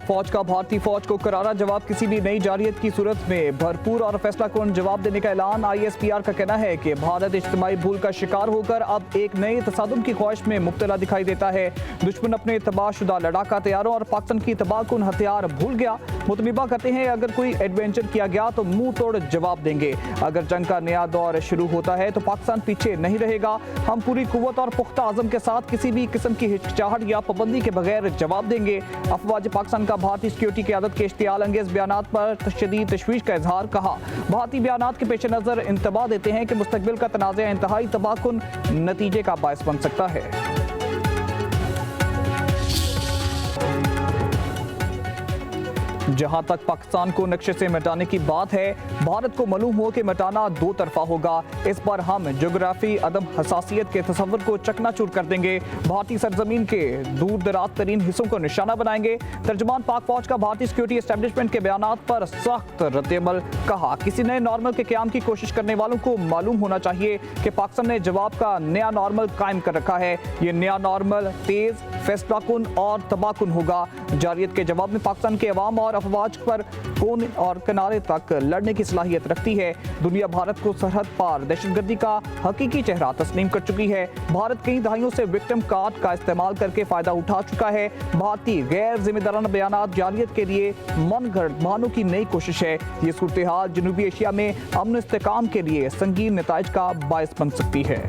फौज का भारतीय फौज को करारा जवाब। किसी भी नई जारियत की सूरत में भरपूर और फैसलाकुन जवाब देने का ऐलान। ISPR का कहना है कि भारत इज्तिमाई भूल का शिकार होकर अब एक नए तसादुम की ख्वाहिश में मुब्तला दिखाई देता है। दुश्मन अपने तबाहशुदा लड़ाका तैयारों और पाकिस्तान की तबाहकुन हथियार भूल गया। मुतनबा कहते हैं अगर कोई एडवेंचर किया गया तो मुंह तोड़ जवाब देंगे। अगर जंग का नया दौर शुरू होता है तो पाकिस्तान पीछे नहीं रहेगा। हम पूरी कुव्वत और पुख्ता आज़म के साथ किसी भी किस्म की हिचकिचाहट या पाबंदी के बगैर जवाब देंगे। अफवाज पाकिस्तान का भारतीय सिक्योरिटी क़यादत के इश्तियाल अंगेज बयानात पर शदीद तशवीश का इजहार। कहा भारतीय बयानात के पेश नज़र इंतबाह देते हैं कि मुस्तकबिल का तनाज़ा इंतहाई तबाहकुन नतीजे का बायस बन सकता है। जहां तक पाकिस्तान को नक्शे से मिटाने की बात है, भारत को मालूम हो कि मिटाना दो तरफा होगा। इस पर हम जोग्राफी अदम हसासियत के तस्वर को चकनाचूर कर देंगे। भारतीय सरजमीन के दूर दराज तरीन हिस्सों को निशाना बनाएंगे। तर्जुमान पाक फौज का भारतीय सिक्योरिटी एस्टेब्लिशमेंट के बयानात पर सख्त रद्द-ए-अमल। कहा किसी नए नॉर्मल के क़याम की कोशिश करने वालों को मालूम होना चाहिए कि पाकिस्तान ने जवाब का नया नॉर्मल कायम कर रखा है। ये नया नॉर्मल तेज, फैसलाकुन और तबाहकुन होगा। जारियत के जवाब में पाकिस्तान के अवाम और अफवाज पर कोने और किनारे तक लड़ने की सलाहियत रखती है। दुनिया भारत को सरहद पार दहशतगर्दी का हकीकी चेहरा तस्लीम कर चुकी है। भारत कई दहाइयों से विक्टिम कार्ड का इस्तेमाल करके फायदा उठा चुका है। भारतीय गैर जिम्मेदाराना बयानात जारियत के लिए मनगढ़ बहानों की नई कोशिश है। ये सूरत हाल जनूबी एशिया में अमन इस्तेकाम के लिए संगीन नताइज का बायस बन सकती है।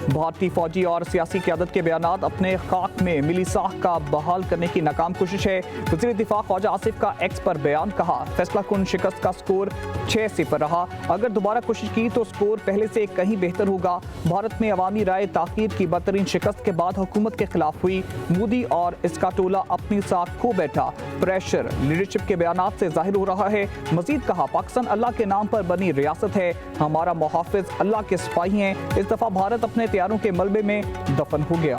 भारतीय फौजी और सियासी क़यादत के बयानात अपने खाक में मिली साख का बहाल करने की नाकाम कोशिश है। वज़ीर दिफा ख्वाजा आसिफ का एक्स पर बयान। कहा फैसलाकुन शिकस्त का स्कोर 6-0 रहा। अगर दोबारा कोशिश की तो स्कोर पहले से कहीं बेहतर होगा। भारत में अवामी राय ताकीर की बदतरीन शिकस्त के बाद हुकूमत के खिलाफ हुई। मोदी और इसका टोला अपनी साख खो बैठा। प्रेशर लीडरशिप के बयानात से जाहिर हो रहा है। मजीद कहा पाकिस्तान अल्लाह के नाम पर बनी रियासत है। हमारा मुहाफिज अल्लाह के सिपाही हैं। इस दफा भारत अपने तैयारों के मलबे में दफन हो गया।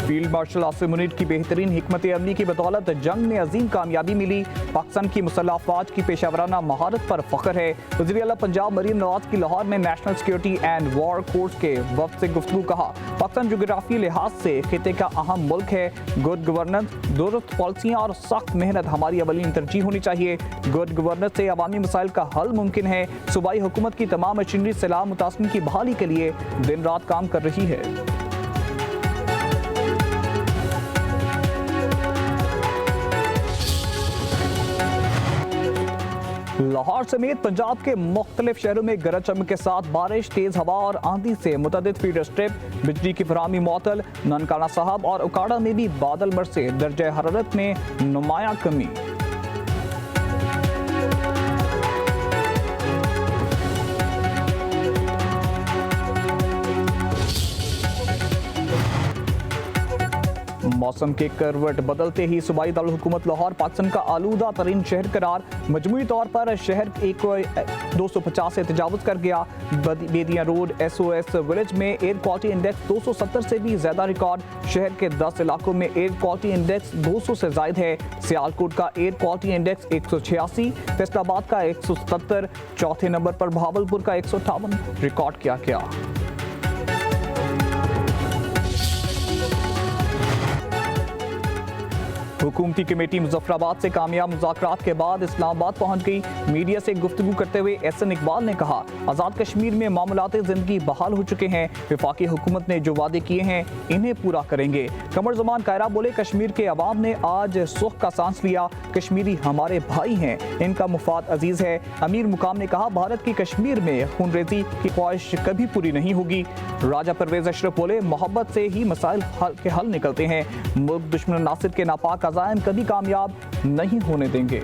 फील्ड मार्शल आसिम मुनीर की बेहतरीन हिकमत अमली की बदौलत जंग में अजीम कामयाबी मिली। पाकिस्तान की मुसल्लह अफवाज की पेशावराना महारत पर फख्र है। वज़ीर आला पंजाब मरीम नवाज की लाहौर में national security and war course के वफ्द से गुफ्तगू। कहा पाकिस्तान जोग्राफी लिहाज से खिते का अहम मुल्क है। गुड गवर्नेंस, दुरुस्त पॉलिसियाँ और सख्त मेहनत हमारी अवलीन तरजीह होनी चाहिए। गुड गवर्नेंस से अवामी मसाइल का हल मुमकिन है। सूबाई हुकूमत की तमाम मशीनरी सलाह मुतासिरीन की बहाली के लिए दिन रात काम कर रही है। लाहौर समेत पंजाब के मुख्तलिफ शहरों में गरज चमक के साथ बारिश, तेज हवा और आंधी से मुतअद्दिद फीडर स्ट्रिप, बिजली की फराहमी मुअत्तल। ननकाना साहब और उकाड़ा में भी बादल बरसे। दर्जा हरारत में नुमाया कमी। मौसम के करवट बदलते ही सूबाई दारुल हुकूमत लाहौर पाकिस्तान का आलूदा तरीन शहर करार। मजमूई तौर पर शहर 250 से तजावुज कर गया। बेदिया रोड SOS विलेज में एयर क्वालिटी इंडेक्स 270 से भी ज्यादा रिकॉर्ड। शहर के 10 इलाकों में एयर क्वालिटी इंडेक्स 200 से जायद है। सियालकोट का एयर क्वालिटी इंडेक्स 186, फैसलाबाद का 177, चौथे नंबर पर भावलपुर का 158 रिकॉर्ड किया गया। हुकूमती कमेटी मुजफ्फराबाद से कामयाब मुज़ाकरात के बाद इस्लामाबाद पहुंच गई। मीडिया से गुफ्तगू करते हुए SN इकबाल ने कहा आज़ाद कश्मीर में मामलाते ज़िंदगी बहाल हो चुके हैं। वफाकी हुकूमत ने जो वादे किए हैं इन्हें पूरा करेंगे। कमर ज़मान कायरा बोले कश्मीर के अवाम ने आज सुख का सांस लिया। कश्मीरी हमारे भाई हैं, इनका मुफाद अजीज़ है। अमीर मुकाम ने कहा भारत की कश्मीर में खूनरेज़ी की ख्वाहिश कभी पूरी नहीं होगी। राजा परवेज़ अशरफ बोले मोहब्बत से ही मसाइल के हल निकलते हैं। मुल्क दुश्मन नासिर के नापाक अज़ाइम कभी कामयाब नहीं होने देंगे।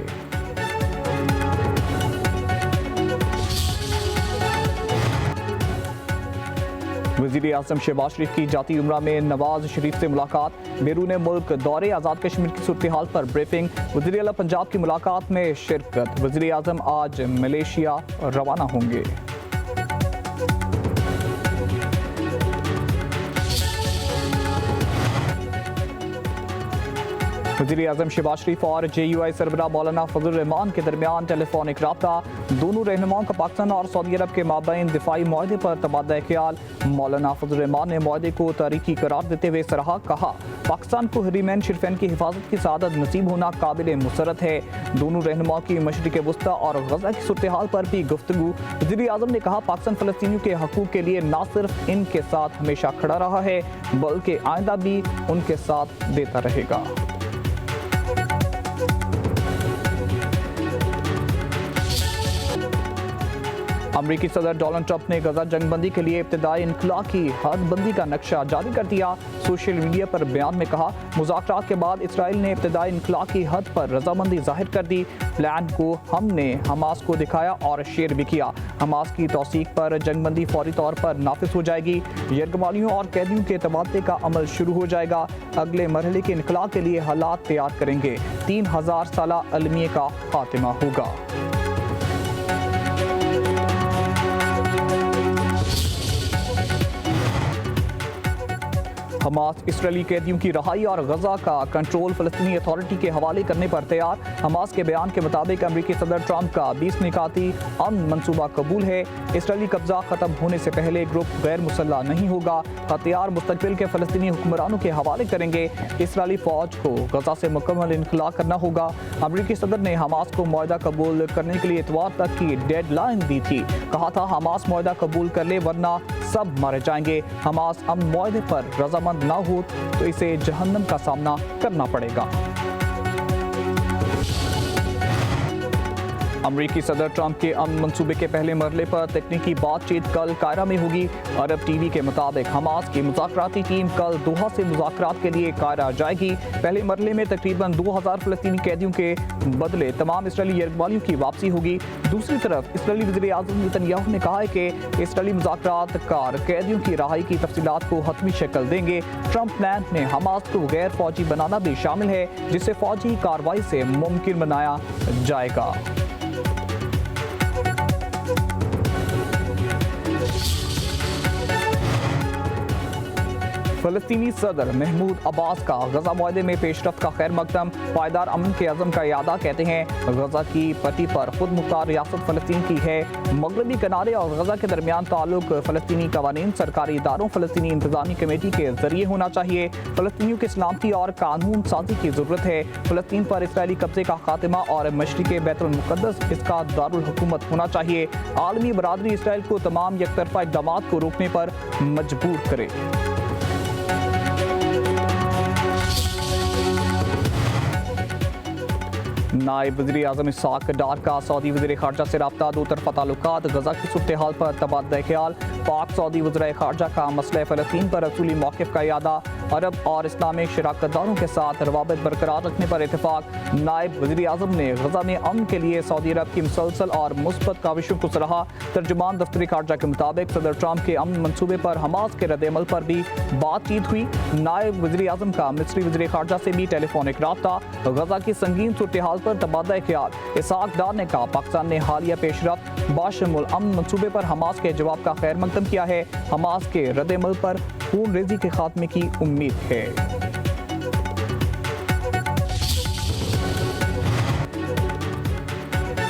वज़ीर आज़म शहबाज शरीफ की जाती उम्रा में नवाज शरीफ से मुलाकात। बैरून मुल्क दौरे, आज़ाद कश्मीर की सूरत हाल पर ब्रीफिंग। वज़ीर आला पंजाब की मुलाकात में शिरकत। वज़ीर आज़म आज मलेशिया रवाना होंगे। वज़ीर आज़म शहबाज शरीफ और JUI सरबराह मौलाना फजल रहमान के दरमियान टेलीफोनिक रब्ता। दोनों रहनुमाओं का पाकिस्तान और सऊदी अरब के माबैन दिफाई मुआहदे पर तबादला ख्याल। मौलाना फजल रहमान ने मुआहदे को तारीखी करार देते हुए सराहा। कहा, पाकिस्तान को हरीमैन शरीफैन की हिफाजत की सआदत नसीब होना काबिल मुसरत है। दोनों रहनुमाओं की मशरिक़ वस्ता और गजा की सूरत हाल पर भी गुफ्तगू। वज़ीर आज़म ने कहा, पाकिस्तान फ़लस्तीनियों के हकूक़ के लिए न सिर्फ इनके साथ हमेशा खड़ा रहा है बल्कि आइंदा भी उनके साथ देता रहेगा। अमरीकी सदर डोनाल्ड ट्रंप ने गजा जंगबंदी के लिए इब्तिदाई इनखला की हदबंदी का नक्शा जारी कर दिया। सोशल मीडिया पर बयान में कहा, मुज़ाकरात के बाद इसराइल ने इब्तिदाई इनखला की हद पर रजामंदी जाहिर कर दी। प्लान को हमने हमास को दिखाया और शेयर भी किया। हमास की तौसीक पर जंगबंदी फौरी तौर पर नाफिज हो जाएगी। यरगमालियों और कैदियों के तबादले का अमल शुरू हो जाएगा। अगले मरहले के इनखला के लिए हालात तैयार करेंगे। 3000 साला अलमिये का खात्मा होगा। हमास इसराइली कैदियों की रहाई और गजा का कंट्रोल फ़लस्तीनी अथॉरिटी के हवाले करने पर तैयार। हमास के बयान के मुताबिक अमरीकी सदर ट्रंप का 20 निकाती अमन मंसूबा कबूल है। इसराइली कब्जा ख़त्म होने से पहले ग्रुप गैर मुसल्ला नहीं होगा। हथियार मुस्तकबिल के फ़लस्तीनी हुक्मरानों के हवाले करेंगे। इसराइली फ़ौज को गजा से मुकम्मल इनखला करना होगा। अमरीकी सदर ने हमास को मुआहदा कबूल करने के लिए इतवार तक की डेडलाइन दी थी। कहा था, हमास मुआहदा कबूल कर ले वरना सब मारे जाएंगे। हमास अमन मुआहदे पर रजामंद ना हो तो इसे जहन्नम का सामना करना पड़ेगा। अमरीकी सदर ट्रंप के अमन मंसूबे के पहले मरहले पर तकनीकी बातचीत कल कायरा में होगी। अरब टीवी के मुताबिक हमास की मुज़ाकराती टीम कल दोहा से मुज़ाकरात के लिए कायरा जाएगी। पहले मरहले में तकरीबन 2000 फ़लस्तीनी कैदियों के बदले तमाम इसराइली यरगमालियों की वापसी होगी। दूसरी तरफ इसराइली वज़ीर आज़म नेतन्याहू ने कहा है कि इसराइली मुज़ाकरात कार कैदियों की रहाई की तफसीलात को हतमी शक्ल देंगे। ट्रंप प्लान में हमास को गैर फौजी बनाना भी शामिल है, जिसे फौजी कार्रवाई से मुमकिन बनाया जाएगा। फ़लस्तीनी सदर महमूद अब्बास का गजा मुआहदे में पेशरफ्त का खैर मकदम। पायदार अमन के अज़म का यादा कहते हैं, गजा की पट्टी पर खुद मुख्तार रियासत फ़लस्तीन की है। मगरबी किनारे और गजा के दरमियान ताल्लुक फ़लस्तीनी कवानीन सरकारी इदारों फ़लस्तीनी इंतज़ामी कमेटी के जरिए होना चाहिए। फ़लस्तीनियों की सलामती और कानून साजी की ज़रूरत है। फ़लस्तीन पर इसराइली कब्जे का खात्मा और मशरिक़ बैतुल मुक़द्दस इसका दारुल हुकूमत होना चाहिए। आलमी बरादरी इसराइल को तमाम यकतरफा इक़दामात को रोकने पर मजबूर करे। नायब वज़ीर आज़म इसहाक़ डार का सऊदी वज़ीर ख़ारजा से रब्ता। दो तरफ़ा ताल्लुकात, गजा की सूरत हाल पर तबादला ख्याल। पाक सऊदी वज़ीर ख़ारजा का मसला फ़लस्तीन पर रसूली मौक़िफ़ का यादा। अरब और इस्लामी शराकतदारों के साथ रवाबित बरकरार रखने पर इत्तेफाक। नायब वज़ीर आज़म ने गजा में अमन के लिए सऊदी अरब की मुसलसल और मुस्बत काविशों को सराहा। तर्जुमान दफ्तर ख़ारजा के मुताबिक सदर ट्रंप के अमन मनसूबे पर हमास के रद्द-ए-अमल पर भी बातचीत हुई। नायब वज़ीर आज़म का मिस्री वज़ीर ख़ारजा से भी टेलीफोनिक रब्ता। गजा की संगीन सूरत हाल पर तबादला ख्याल। इसहाक़ डार ने कहा, पाकिस्तान ने हालिया पेशरफ्त बाशमुल अमन मनसूबे पर हमास के जवाब का खैर मकदम किया है। हमास के रद्द-ए-अमल पर खून रेजी के खात्मे की उम्मीद है।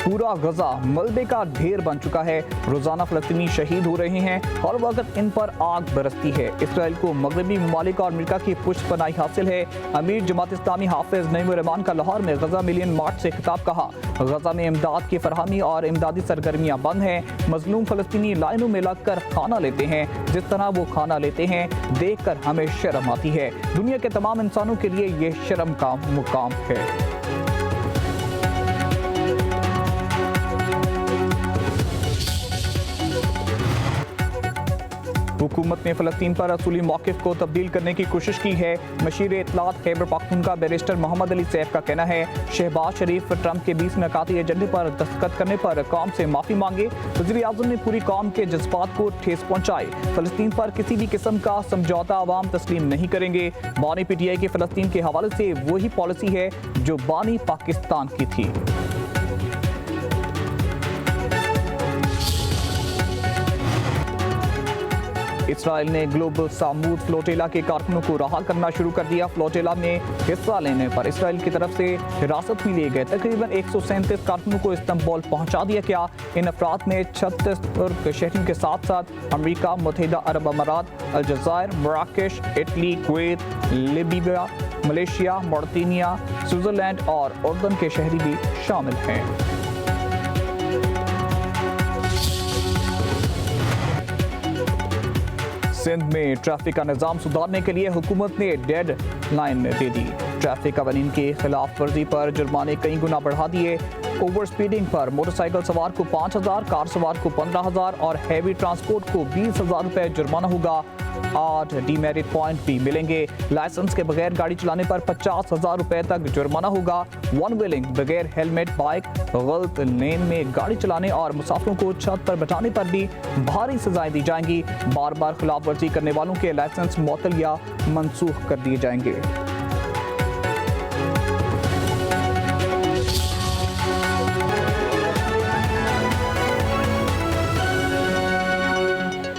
पूरा गजा मलबे का ढेर बन चुका है। रोजाना फ़लस्तीनी शहीद हो रहे हैं। हर वक्त इन पर आग बरसती है। इसराइल को मगरबी ममालिक और अमेरिका की पुष्टपनाही हासिल है। अमीर जमात इस्लामी हाफिज नईम रहमान का लाहौर में गजा मिलियन मार्च से खिताब। कहा, गजा में इमदाद की फरहमी और इमदादी सरगर्मियाँ बंद हैं। मजलूम फ़लस्तीनी लाइनों में लगकर खाना लेते हैं। जिस तरह वो खाना लेते हैं देख कर हमें शर्म आती है। दुनिया के तमाम इंसानों के लिए ये शर्म का मुकाम है। हुकूमत ने फ़लस्तीन पर रसूली मौक़िफ़ को तब्दील करने की कोशिश की है। मशीर इत्तलात खैबर पख्तूनख्वा बैरिस्टर मोहम्मद अली सैफ का कहना है, शहबाज शरीफ ट्रंप के 20 निकाती एजेंडे पर दस्तखत करने पर कौम से माफ़ी मांगे। वज़ीर आज़म ने पूरी कौम के जज्बात को ठेस पहुँचाई। फ़लस्तीन पर किसी भी किस्म का समझौता अवाम तस्लीम नहीं करेंगे। बानी PTI की फ़लस्तीन के हवाले से वही पॉलिसी है जो बानी पाकिस्तान की थी। इसराइल ने ग्लोबल सामूद फ्लोटेला के कारकुनों को रहा करना शुरू कर दिया। फ्लोटेला में हिस्सा लेने पर इसराइल की तरफ से हिरासत में लिए गए तकरीबन 137 कारकुनों को इस्तांबुल पहुंचा दिया गया। इन अफराद में 36 तुर्क शहरियों के साथ साथ अमेरिका, मुत्तहिदा अरब अमारात, अलजायर, Marrakesh, Italy, Kuwait, Libya, Malaysia, Mauritania, Switzerland और उर्दन के शहरी भी शामिल हैं। सिंध में ट्रैफिक का निज़ाम सुधारने के लिए हुकूमत ने डेड लाइन दे दी। ट्रैफिक कवानीन की खिलाफ वर्जी पर जुर्माने कई गुना बढ़ा दिए। ओवर स्पीडिंग पर मोटरसाइकिल सवार को 5,000, कार सवार को 15,000 और हैवी ट्रांसपोर्ट को 20,000 रुपए जुर्माना होगा। 8 डीमेरिट पॉइंट भी मिलेंगे। लाइसेंस के बगैर गाड़ी चलाने पर 50,000 रुपए तक जुर्माना होगा। वन व्हीलिंग, बगैर हेलमेट बाइक, गलत लेन में गाड़ी चलाने और मुसाफिरों को छत पर बैठाने पर भी भारी सजाएं दी जाएंगी। बार बार खिलाफ वर्जी करने वालों के लाइसेंस मुअत्तल या मनसूख कर दिए जाएंगे।